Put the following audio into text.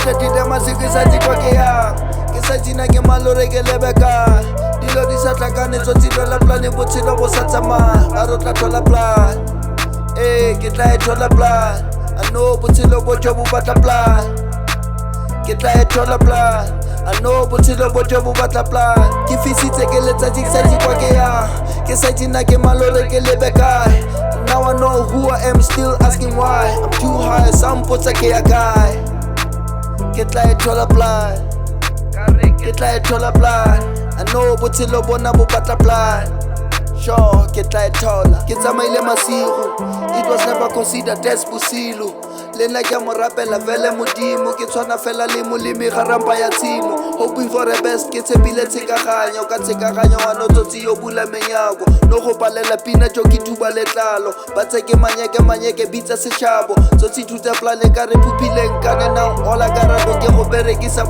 Thetile masiko e sa tsikwa ke yang ke sa jina ke malore ke lebe kae dilo di sa tlhakane tsotsi la plane botshelo bo sa tsamaya a re tla thola plan ke tla e thola plan I know botshelo bo jo bo batla plan ke tla e thola plan I know botshelo bo jo bo batla plan ke fisitse ke letsatsi ke sa tsikwa ke yang ke sa jina ke malore ke lebe kae now I know who I am still asking why I'm too high some potsa ke ya kae ke tla e thola plan ke tla e thola plan I know botshelo bona bo batla plan sure ke tla e thola ke tsamaile masigo it was never considered as bosilo le nna ke mo rapela vele modimo ke tshwana fela le molemi ga rampa ya tshimo hoping for the best ke tshepile tshekaganyo ka tshekaganyo wa notsotsi yo bula menyako no go palela pina jo ke thuba letlalo ba tseke manyeke bitsa setšhabo tsotsi thuta plane ka re phupileng ka now all I gotta do ke go berekisa